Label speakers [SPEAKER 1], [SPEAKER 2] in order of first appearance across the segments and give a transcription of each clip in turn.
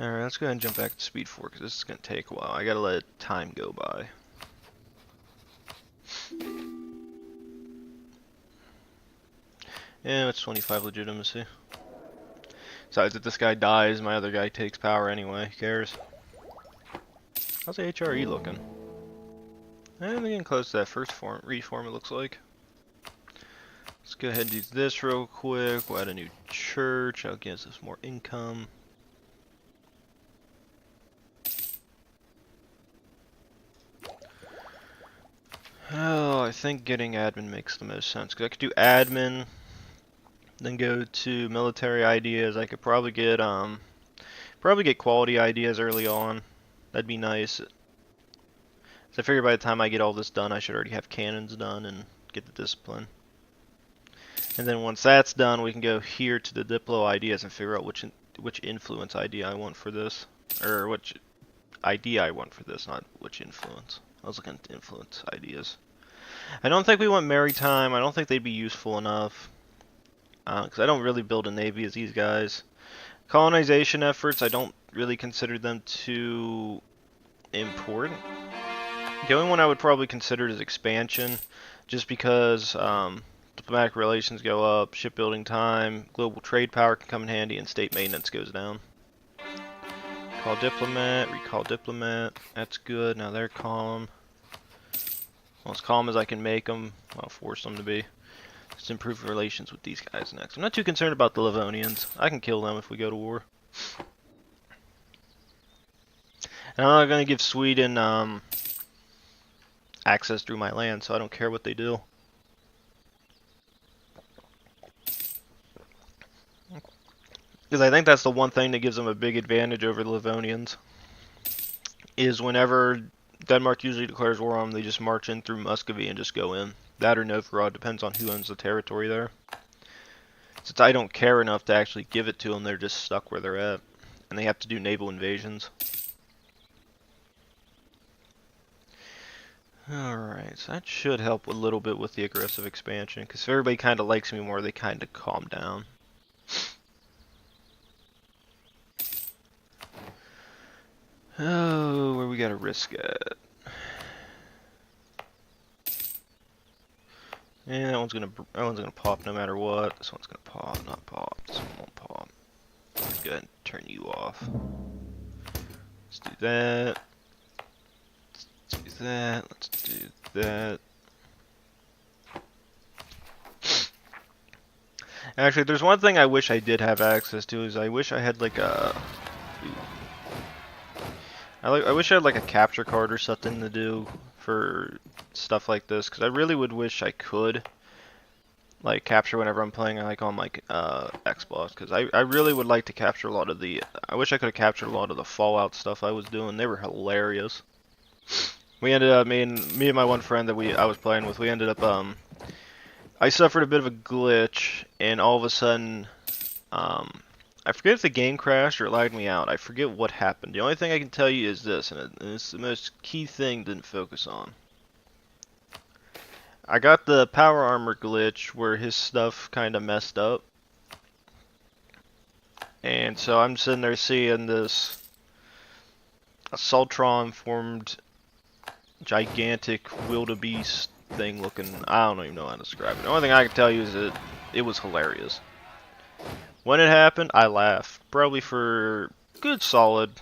[SPEAKER 1] Alright, let's go ahead and jump back to Speed 4 because this is going to take a while. I gotta let time go by. Yeah, it's 25 legitimacy. Besides, if this guy dies, my other guy takes power anyway. Who cares? How's the HRE looking? They're getting close to that first reform, it looks like. Let's go ahead and do this real quick. We'll add a new church. That'll give us more income. Oh, I think getting admin makes the most sense. Because I could do admin, then go to military ideas. I could probably get quality ideas early on. That'd be nice. So I figure by the time I get all this done, I should already have cannons done and get the discipline. And then once that's done, we can go here to the Diplo ideas and figure out which influence idea I want for this. Or which idea I want for this, not which influence. I was looking at influence ideas. I don't think we want maritime. I don't think they'd be useful enough. Because I don't really build a navy as these guys. Colonization efforts, I don't really consider them too important. The only one I would probably consider is expansion. Just because diplomatic relations go up, shipbuilding time, global trade power can come in handy, and state maintenance goes down. Recall diplomat, that's good, now they're calm. Well, as calm as I can make them, I'll force them to be. Let's improve relations with these guys next. I'm not too concerned about the Livonians. I can kill them if we go to war. And I'm not going to give Sweden access through my land, so I don't care what they do. Because I think that's the one thing that gives them a big advantage over the Livonians. Is whenever Denmark usually declares war on them, they just march in through Muscovy and just go in. That or Novgorod, depends on who owns the territory there. Since I don't care enough to actually give it to them, they're just stuck where they're at. And they have to do naval invasions. Alright, so that should help a little bit with the aggressive expansion. Because if everybody kind of likes me more, they kind of calm down. Oh, where we gotta risk at? Yeah, that one's gonna pop no matter what. This one's gonna pop, not pop. This one won't pop. Let's go ahead and turn you off. Let's do that. Let's do that. Let's do that. Actually, there's one thing I wish I did have access to, is I wish I had like a... I wish I had like a capture card or something to do for stuff like this, because I really would wish I could like capture whenever I'm playing like on my Xbox, because I really would like to capture a lot of the... I wish I could have captured a lot of the Fallout stuff I was doing. They were hilarious. We ended up, me and my one friend that I was playing with, we ended up I suffered a bit of a glitch, and all of a sudden, I forget if the game crashed or it lagged me out. I forget what happened. The only thing I can tell you is this, and it's the most key thing to focus on. I got the power armor glitch where his stuff kind of messed up. And so I'm sitting there seeing this Assaultron formed gigantic wildebeest thing looking, I don't even know how to describe it. The only thing I can tell you is that it was hilarious. When it happened, I laughed, probably for a good solid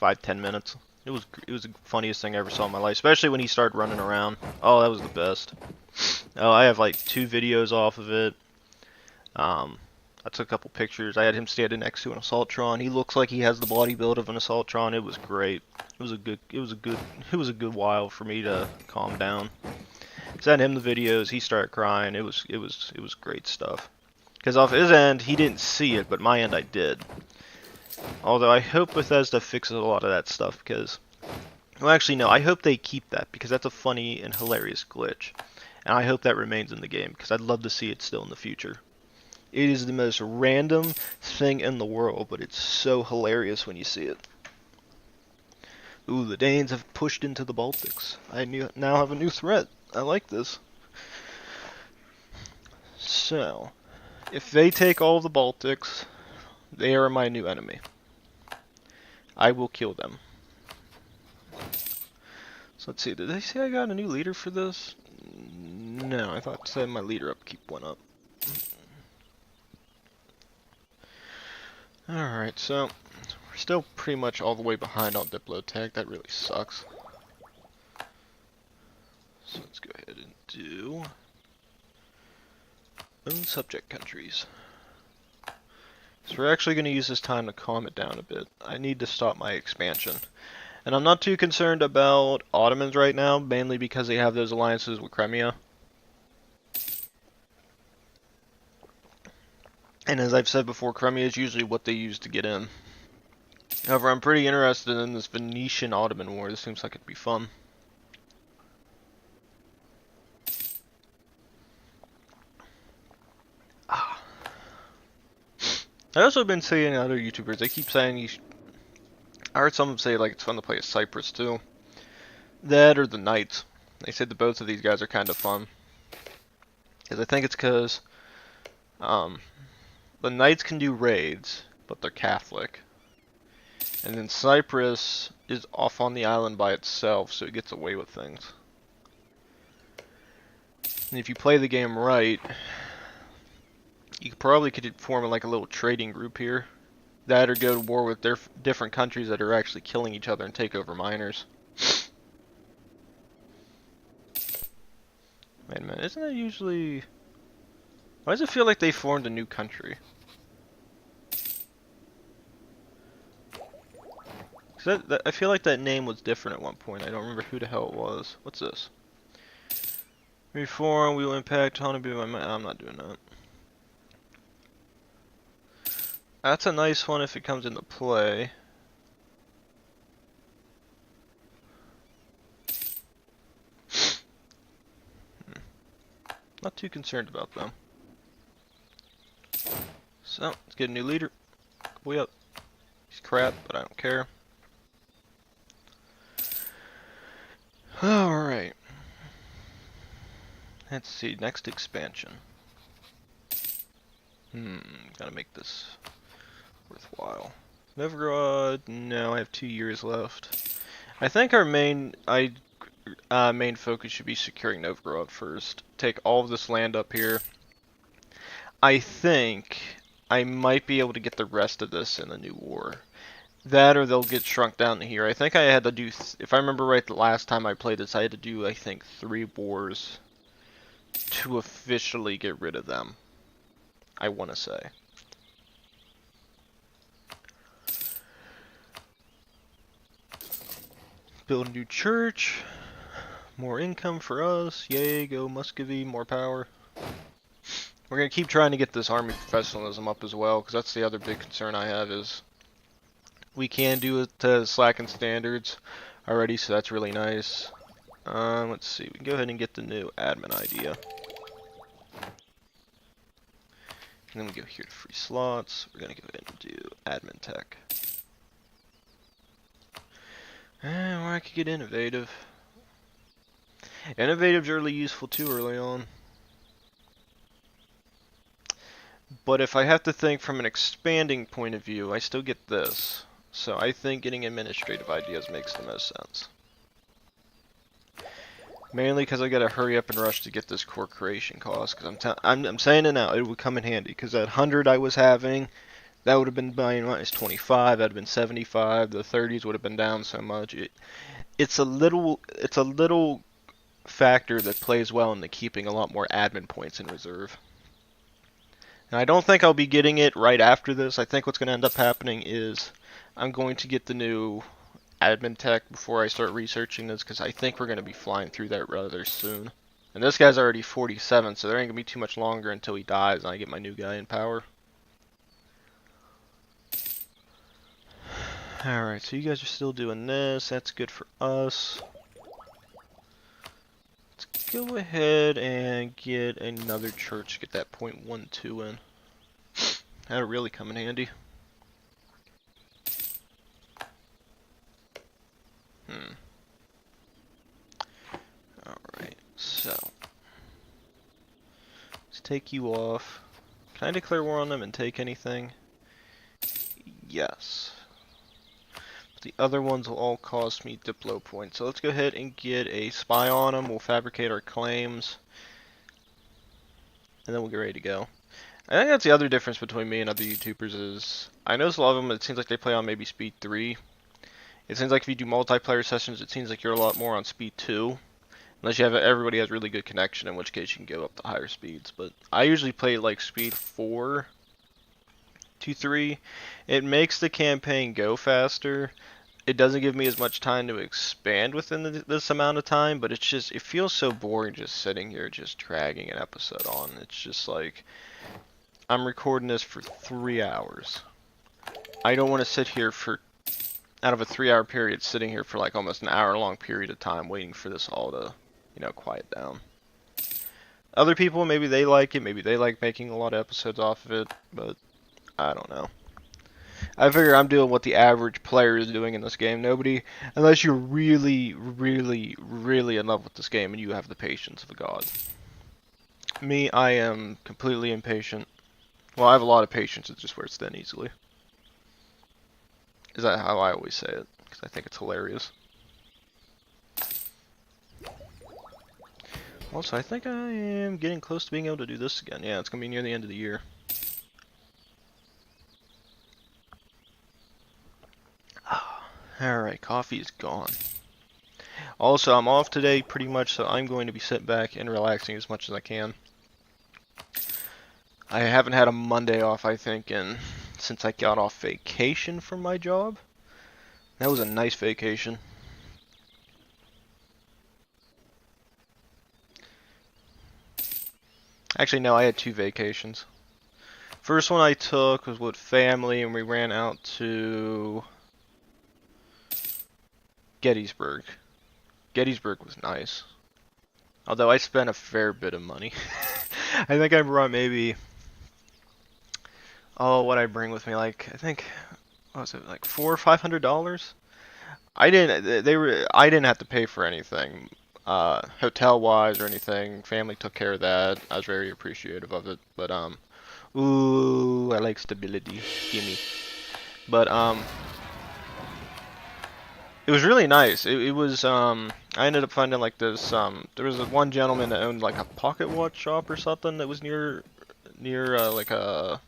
[SPEAKER 1] 5-10 minutes. It was the funniest thing I ever saw in my life, especially when he started running around. Oh, that was the best. Oh, I have like 2 videos off of it. I took a couple pictures. I had him standing next to an Assaultron. He looks like he has the body build of an Assaultron. It was great. It was a good while for me to calm down. Sent him the videos. He started crying. It was great stuff. Because off his end, he didn't see it, but my end I did. Although I hope Bethesda fixes a lot of that stuff, because... Well, actually, no. I hope they keep that, because that's a funny and hilarious glitch. And I hope that remains in the game, because I'd love to see it still in the future. It is the most random thing in the world, but it's so hilarious when you see it. Ooh, the Danes have pushed into the Baltics. I now have a new threat. I like this. So, if they take all the Baltics, they are my new enemy. I will kill them. So let's see, did they say I got a new leader for this? No, I thought it said my leader upkeep went up. Alright, so we're still pretty much all the way behind on Diplotech. That really sucks. So let's go ahead and do own subject countries. So we're actually going to use this time to calm it down a bit. I need to stop my expansion. And I'm not too concerned about Ottomans right now, mainly because they have those alliances with Crimea. And as I've said before, Crimea is usually what they use to get in. However, I'm pretty interested in this Venetian-Ottoman war. This seems like it'd be fun. I also been seeing other YouTubers, they keep saying I heard someone say like it's fun to play as Cyprus too. That or the Knights. They said that both of these guys are kind of fun. Because I think it's because the Knights can do raids, but they're Catholic. And then Cyprus is off on the island by itself, so it gets away with things. And if you play the game right, you probably could form like a little trading group here. That or go to war with different countries that are actually killing each other and take over miners. Wait a minute, isn't that usually... Why does it feel like they formed a new country? I feel like that name was different at one point. I don't remember who the hell it was. What's this? Reform, we will impact Honeybee by my... I'm not doing that. That's a nice one if it comes into play. Not too concerned about them. So, let's get a new leader. Way up. He's crap, but I don't care. Alright. Let's see, next expansion. Gotta make this worthwhile. Novgorod, no, I have 2 years left. I think our main focus should be securing Novgorod first. Take all of this land up here. I think I might be able to get the rest of this in a new war. That or they'll get shrunk down to here. I think I had to do, if I remember right, the last time I played this, I had to do, I think, 3 wars to officially get rid of them. I want to say. Build a new church. More income for us. Yay, go Muscovy, more power. We're going to keep trying to get this army professionalism up as well, because that's the other big concern I have is we can do it to slacken standards already, so that's really nice. Let's see, we can go ahead and get the new admin idea. And then we go here to free slots. We're going to go ahead and do admin tech. And where I could get innovative. Innovative's really useful too early on. But if I have to think from an expanding point of view, I still get this. So I think getting administrative ideas makes the most sense. Mainly because I gotta hurry up and rush to get this core creation cost. Because I'm saying it now, it would come in handy. Because that 100 I was having, that would have been buying minus 25. That'd have been 75. The 30s would have been down so much. It's a little factor that plays well into keeping a lot more admin points in reserve. And I don't think I'll be getting it right after this. I think what's going to end up happening is I'm going to get the new admin tech before I start researching this, because I think we're going to be flying through that rather soon. And this guy's already 47, so there ain't going to be too much longer until he dies and I get my new guy in power. Alright, so you guys are still doing this. That's good for us. Let's go ahead and get another church, get that 0.12 in. That'll really come in handy. Alright, so let's take you off. Can I declare war on them and take anything? Yes. The other ones will all cost me Diplo points. So let's go ahead and get a spy on them. We'll fabricate our claims. And then we'll get ready to go. I think that's the other difference between me and other YouTubers is I notice a lot of them, it seems like they play on maybe speed 3. It seems like if you do multiplayer sessions, it seems like you're a lot more on speed 2. Unless you have everybody has really good connection, in which case you can go up to higher speeds. But I usually play like speed 4 to 3. It makes the campaign go faster. It doesn't give me as much time to expand within this amount of time, but it's just, it feels so boring just sitting here just dragging an episode on. It's just like, I'm recording this for 3 hours. I don't want to sit here for, out of a 3-hour period, sitting here for like almost an hour-long period of time waiting for this all to, you know, quiet down. Other people, maybe they like it, maybe they like making a lot of episodes off of it, but I don't know. I figure I'm doing what the average player is doing in this game. Nobody, unless you're really, really, really in love with this game and you have the patience of a god. Me, I am completely impatient. Well, I have a lot of patience, it just wears thin easily. Is that how I always say it? Because I think it's hilarious. Also, I think I am getting close to being able to do this again. Yeah, it's going to be near the end of the year. Alright, coffee is gone. Also, I'm off today pretty much, so I'm going to be sitting back and relaxing as much as I can. I haven't had a Monday off, I think, since I got off vacation from my job. That was a nice vacation. Actually, no, I had 2 vacations. First one I took was with family, and we ran out to Gettysburg. Gettysburg was nice. Although I spent a fair bit of money. I think I brought maybe, oh, what I bring with me, like, I think, what was it, like $400 or $500? I didn't have to pay for anything, hotel-wise or anything. Family took care of that. I was very appreciative of it, but, ooh, I like stability. Gimme. But, it was really nice. It was, I ended up finding like this, there was one gentleman that owned like a pocket watch shop or something that was near, like I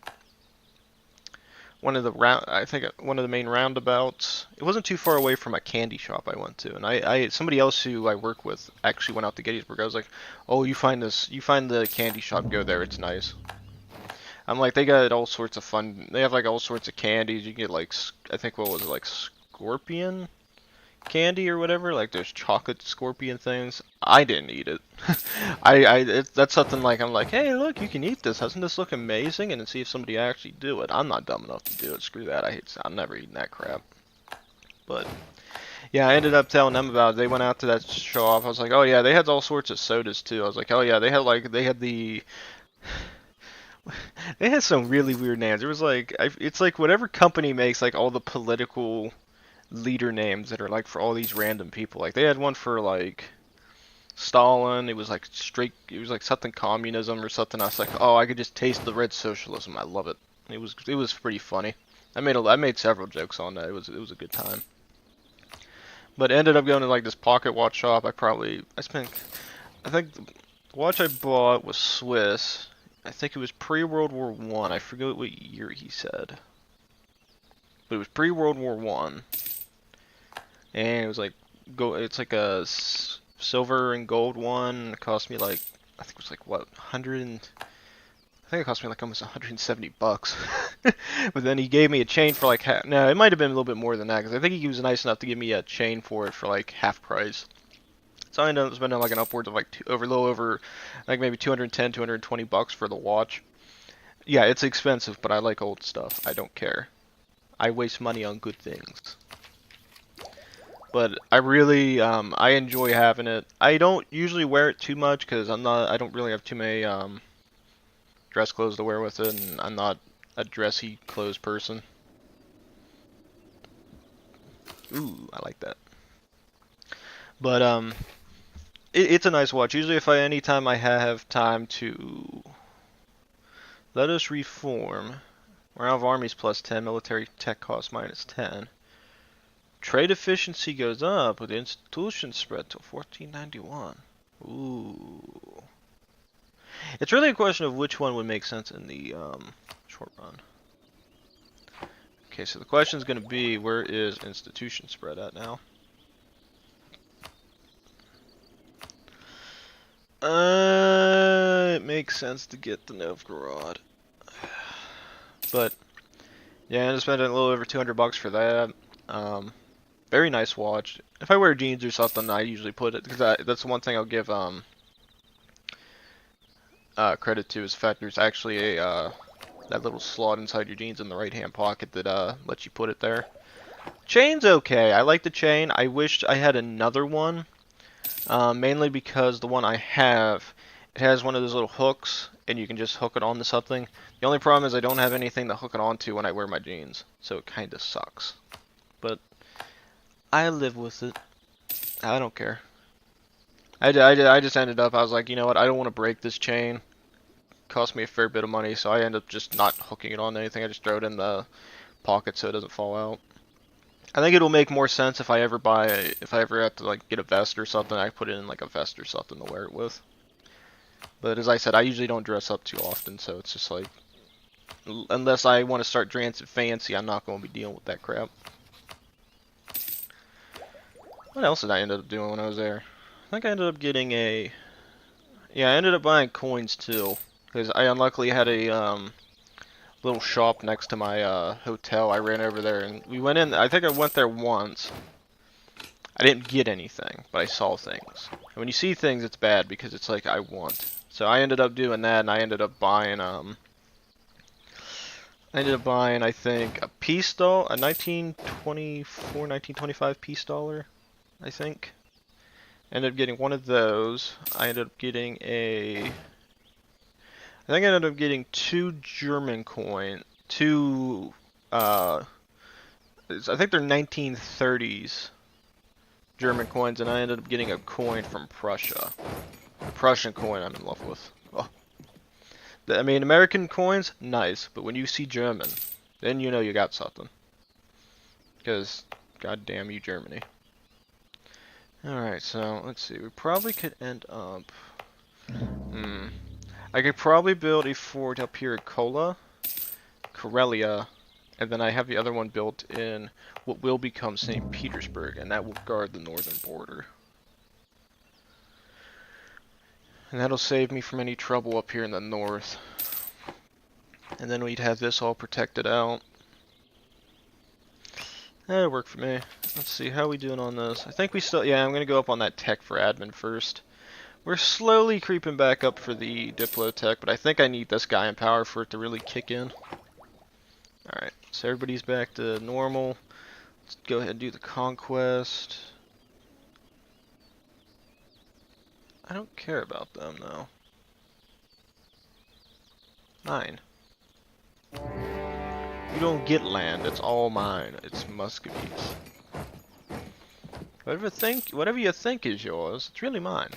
[SPEAKER 1] think one of the main roundabouts. It wasn't too far away from a candy shop I went to, and somebody else who I work with actually went out to Gettysburg. I was like, oh, you find the candy shop, go there, it's nice. I'm like, they got all sorts of fun, they have like all sorts of candies. You can get like, I think, what was it, like scorpion candy or whatever, like those chocolate scorpion things. I didn't eat it. That's something like, I'm like, hey, look, you can eat this. Doesn't this look amazing? And then see if somebody actually do it. I'm not dumb enough to do it. Screw that. I'm never eating that crap. But yeah, I ended up telling them about it. They went out to that shop. I was like, oh yeah, they had all sorts of sodas too. I was like, oh yeah, they had some really weird names. It was like, it's like whatever company makes like all the political leader names that are like for all these random people. Like they had one for like Stalin. It was like something communism or something. I was like, oh, I could just taste the red socialism. I love it. It was pretty funny. I made several jokes on that. It was a good time. But I ended up going to like this pocket watch shop. I think the watch I bought was Swiss. I think it was pre-World War One. I forget what year he said, but it was pre-World War One. And it was like, it's like a silver and gold one. It cost me like, I think it was like, what, I think it cost me like almost $170. But then he gave me a chain for like half, no, it might have been a little bit more than that, because I think he was nice enough to give me a chain for it for like half price. So I ended up spending like an upwards of like a little over, like maybe 210, 220 bucks for the watch. Yeah, it's expensive, but I like old stuff. I don't care. I waste money on good things. But I really, I enjoy having it. I don't usually wear it too much because I don't really have too many dress clothes to wear with it, and I'm not a dressy clothes person. Ooh, I like that. But it's a nice watch. Usually, anytime I have time to let us reform, we're out of armies plus 10, military tech cost minus 10. Trade efficiency goes up, but the institution spread to 1491. Ooh. It's really a question of which one would make sense in the short run. Okay, so the question is going to be, where is institution spread at now? It makes sense to get the Novgorod. But, yeah, I ended up spending a little over 200 bucks for that. Very nice watch. If I wear jeans or something, I usually put it, because that's the one thing I'll give credit to, is the fact there's actually a that little slot inside your jeans in the right hand pocket that lets you put it there. Chain's okay. I like the chain. I wish I had another one, mainly because the one I have, it has one of those little hooks, and you can just hook it onto something. The only problem is I don't have anything to hook it onto when I wear my jeans, so it kind of sucks. But I live with it. I don't care. I just ended up, I was like, you know what, I don't want to break this chain. Cost me a fair bit of money, so I end up just not hooking it on anything. I just throw it in the pocket so it doesn't fall out. I think it'll make more sense if I ever have to like get a vest or something, I put it in like a vest or something to wear it with. But as I said, I usually don't dress up too often, so it's just like, unless I want to start dressing fancy, I'm not going to be dealing with that crap. What else did I end up doing when I was there? I think I ended up getting I ended up buying coins too, because I unluckily had a little shop next to my hotel. I ran over there and we went in. I think I went there once. I didn't get anything, but I saw things. And when you see things, it's bad because it's like I want. So I ended up doing that, and I ended up buying I think a peace doll, a 1924, 1925 peace dollar, I think. Ended up getting one of those. I ended up getting I think I ended up getting two German coins, I think they're 1930s German coins, and I ended up getting a coin from Prussia. A Prussian coin I'm in love with. Oh. I mean, American coins, nice, but when you see German, then you know you got something. Because, goddamn you, Germany. Alright, so, let's see, we probably could end up... I could probably build a fort up here at Karelia, and then I have the other one built in what will become St. Petersburg, and that will guard the northern border. And that'll save me from any trouble up here in the north. And then we'd have this all protected out. That'll work for me. Let's see, how are we doing on this? I think we still, yeah, I'm going to go up on that tech for admin first. We're slowly creeping back up for the Diplo tech, but I think I need this guy in power for it to really kick in. Alright, so everybody's back to normal. Let's go ahead and do the conquest. I don't care about them, though. 9. You don't get land, it's all mine. It's Muscovy's. Whatever you think is yours, it's really mine.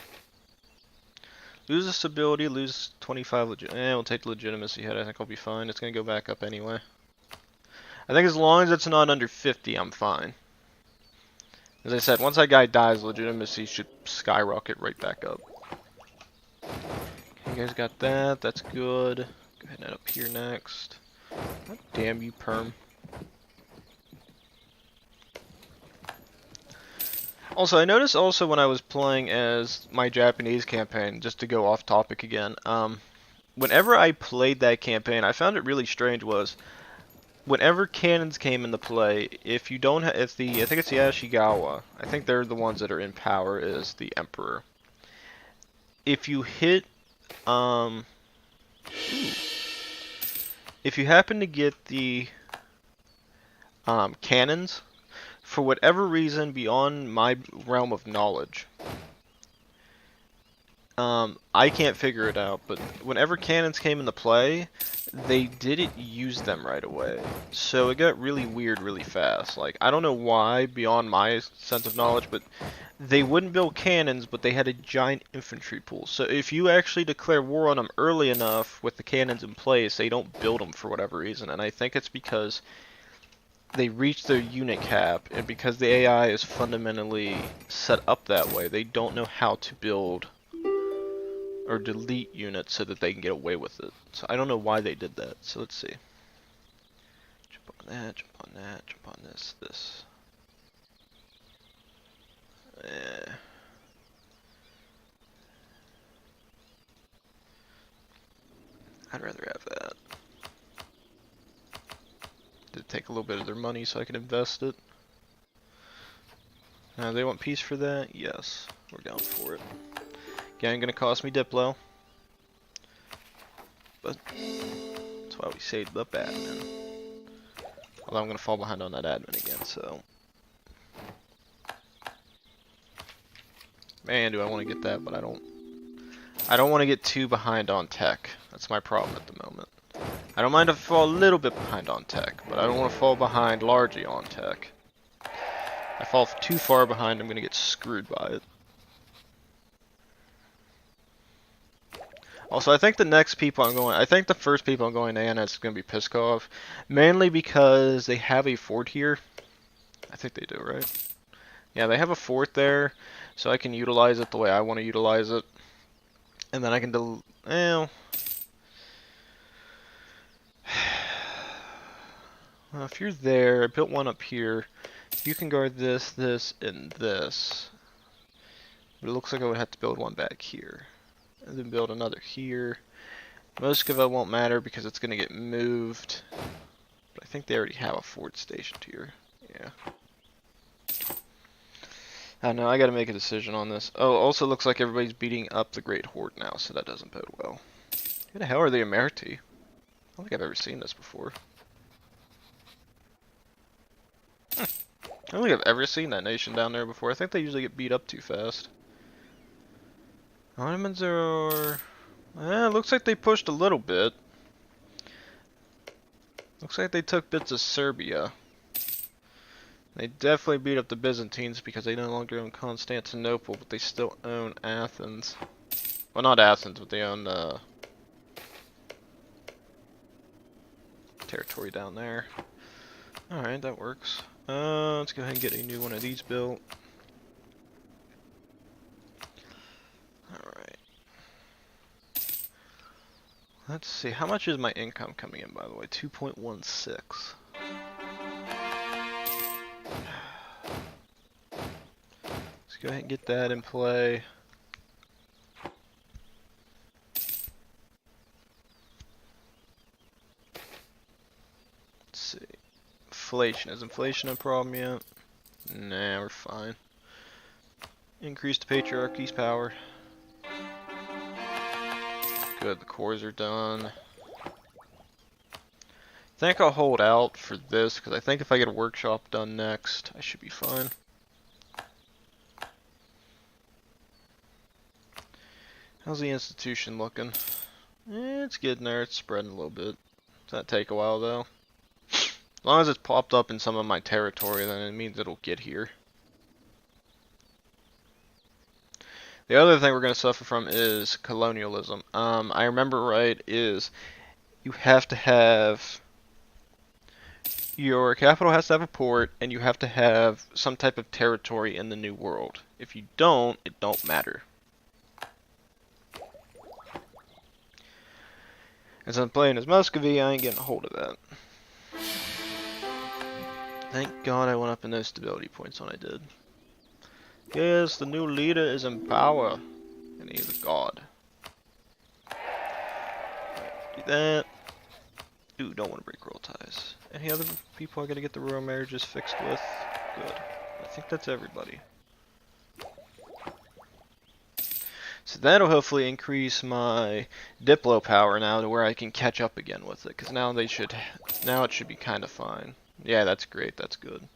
[SPEAKER 1] Lose the stability, lose 25 we'll take the legitimacy hit. I think I'll be fine. It's gonna go back up anyway. I think as long as it's not under 50, I'm fine. As I said, once that guy dies, legitimacy should skyrocket right back up. Okay, you guys got that. That's good. Go ahead and head up here next. God damn you, Perm. Also, I noticed also when I was playing as my Japanese campaign, just to go off topic again, whenever I played that campaign, I found it really strange was, whenever cannons came into play, if you don't have, I think it's the Ashigawa, I think they're the ones that are in power, is the Emperor. If you hit, if you happen to get the cannons, for whatever reason beyond my realm of knowledge, I can't figure it out, but whenever cannons came into play, they didn't use them right away. So it got really weird really fast. Like, I don't know why, beyond my sense of knowledge, but they wouldn't build cannons, but they had a giant infantry pool. So if you actually declare war on them early enough with the cannons in place, they don't build them for whatever reason. And I think it's because they reach their unit cap, and because the AI is fundamentally set up that way, they don't know how to build or delete units so that they can get away with it. So I don't know why they did that. So let's see. Jump on that, jump on that, jump on this. I'd rather have that. Did take a little bit of their money so I can invest it. They want peace for that? Yes. We're down for it. Again, gonna cost me Diplo. But that's why we saved up admin. Although I'm gonna fall behind on that admin again, so. Man, do I want to get that, but I don't want to get too behind on tech. That's my problem at the moment. I don't mind if I fall a little bit behind on tech, but I don't want to fall behind largely on tech. If I fall too far behind, I'm going to get screwed by it. Also, I think the first people I'm going to Anna is going to be Piskov. Mainly because they have a fort here. I think they do, right? Yeah, they have a fort there, so I can utilize it the way I want to utilize it. And then I can well, if you're there, I built one up here. You can guard this, this, and this. But it looks like I would have to build one back here. And then build another here. Muscovy won't matter because it's going to get moved. But I think they already have a fort stationed here. Yeah. I don't know, I gotta make a decision on this. Oh, also looks like everybody's beating up the Great Horde now, so that doesn't bode well. Who the hell are the Emeriti? I don't think I've ever seen this before. I don't think I've ever seen that nation down there before. I think they usually get beat up too fast. Ottomans are... looks like they pushed a little bit. Looks like they took bits of Serbia. They definitely beat up the Byzantines because they no longer own Constantinople, but they still own Athens. Well, not Athens, but they own territory down there. Alright, that works. Let's go ahead and get a new one of these built. Alright. Let's see, how much is my income coming in, by the way? 2.16. Let's go ahead and get that in play. Let's see. Inflation. Is inflation a problem yet? Nah, we're fine. Increase the patriarchy's power. Good, the cores are done. I think I'll hold out for this, because I think if I get a workshop done next, I should be fine. How's the institution looking? It's getting there, it's spreading a little bit. Does that take a while though? As long as it's popped up in some of my territory, then it means it'll get here. The other thing we're going to suffer from is colonialism. I remember right is you have to have... Your capital has to have a port, and you have to have some type of territory in the New World. If you don't, it don't matter. As I'm playing as Muscovy, I ain't getting a hold of that. Thank God I went up in those stability points when I did. Yes, the new leader is in power, and he is a god. Do that. Ooh, don't want to break royal ties. Any other people I gotta get the royal marriages fixed with? Good. I think that's everybody. So that'll hopefully increase my Diplo power now to where I can catch up again with it. Because now it should be kind of fine. Yeah, that's great. That's good.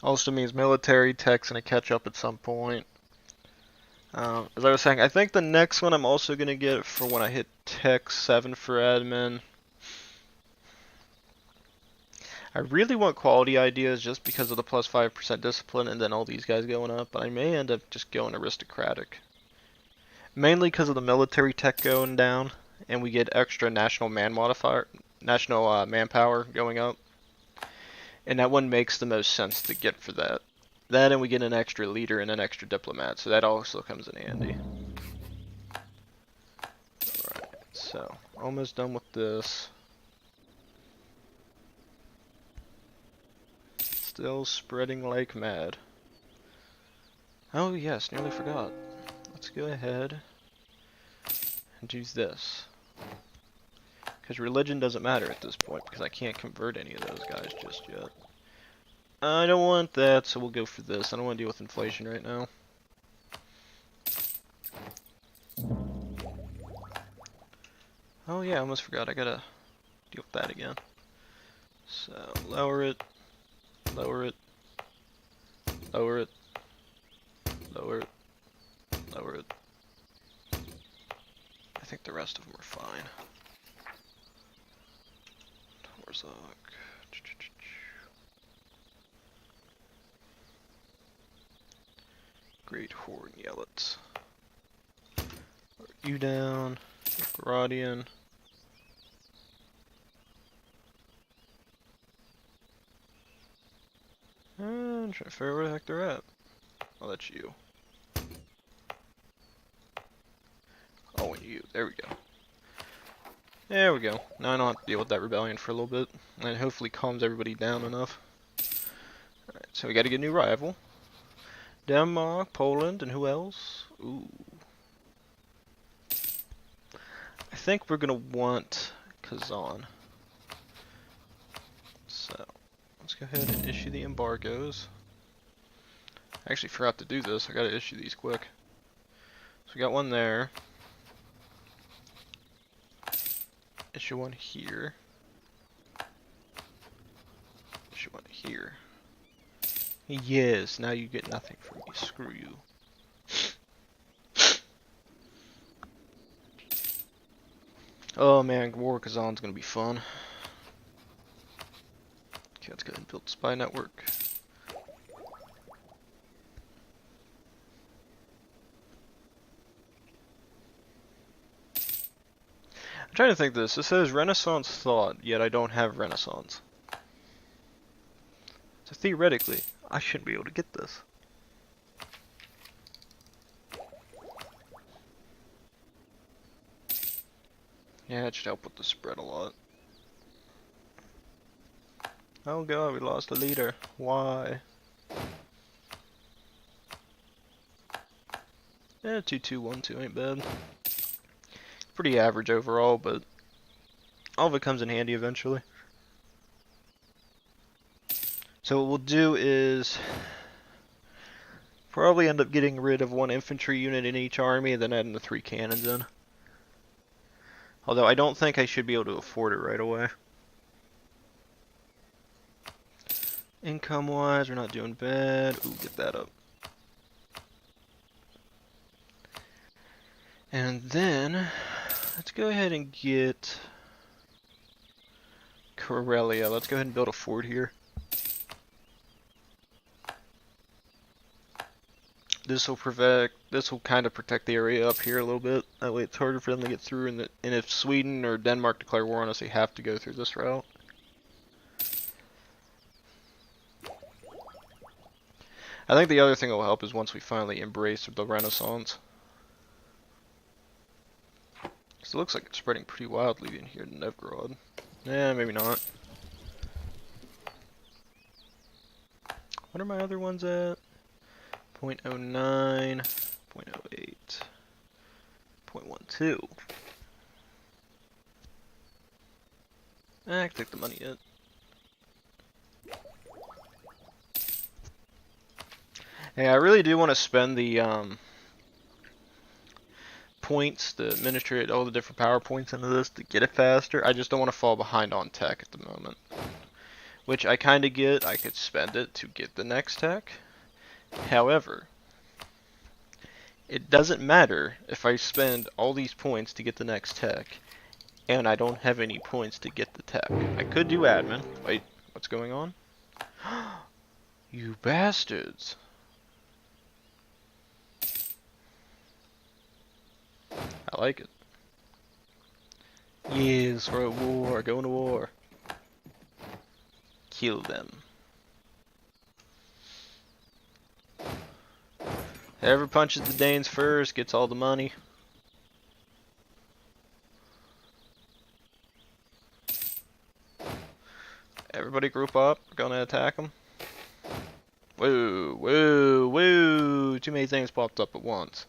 [SPEAKER 1] Also means military tech's gonna catch up at some point. As I was saying, I think the next one I'm also gonna get for when I hit tech 7 for admin. I really want quality ideas just because of the plus 5% discipline and then all these guys going up, but I may end up just going aristocratic. Mainly because of the military tech going down, and we get extra national manpower going up, and that one makes the most sense to get for that. That, and we get an extra leader and an extra diplomat, so that also comes in handy. Alright, so almost done with this. Still spreading like mad. Oh yes, nearly forgot. Let's go ahead and do this. Because religion doesn't matter at this point, because I can't convert any of those guys just yet. I don't want that, so we'll go for this. I don't want to deal with inflation right now. Oh yeah, I almost forgot. I gotta deal with that again. So, lower it, lower it, lower it, lower it, lower it. I think the rest of them are fine. Warzok. Great Horde Yellets. You down. Novgorodian. I'm trying to figure out where the heck they're at. Oh, that's you. Oh, and you. There we go. There we go. Now I don't have to deal with that rebellion for a little bit. And it hopefully calms everybody down enough. Alright, so we gotta get a new rival. Denmark, Poland, and who else? Ooh. I think we're gonna want Kazan. So, let's go ahead and issue the embargoes. I actually forgot to do this. I gotta issue these quick. So we got one there. Issue one here. Issue one here. Yes, now you get nothing from me. Screw you. Oh man, War Kazan's gonna be fun. Okay, let's go ahead and build the spy network. I'm trying to think this. It says Renaissance thought, yet I don't have Renaissance. So theoretically, I shouldn't be able to get this. Yeah, it should help with the spread a lot. Oh god, we lost a leader. Why? Yeah, 2-2-1-2 ain't bad. Pretty average overall, but all of it comes in handy eventually. So what we'll do is probably end up getting rid of one infantry unit in each army and then adding the 3 cannons in. Although I don't think I should be able to afford it right away. Income wise, we're not doing bad. Ooh, get that up. And then let's go ahead and get Karelia. Let's go ahead and build a fort here. This will kind of protect the area up here a little bit. That way it's harder for them to get through, and if Sweden or Denmark declare war on us, they have to go through this route. I think the other thing that will help is once we finally embrace the Renaissance. Because it looks like it's spreading pretty wildly in here in Novgorod. Yeah, maybe not. What are my other ones at? 0.09, 0.08, 0.12. I can take the money yet. Hey, I really do want to spend the points to administrate all the different power points into this to get it faster. I just don't want to fall behind on tech at the moment. Which I kind of get. I could spend it to get the next tech. However, it doesn't matter if I spend all these points to get the next tech and I don't have any points to get the tech. I could do admin. Wait, what's going on? You bastards. I like it. Yes, for a war, going to war. Kill them. Whoever punches the Danes first gets all the money. Everybody group up, we're gonna attack them. Whoa, whoa, whoa, too many things popped up at once.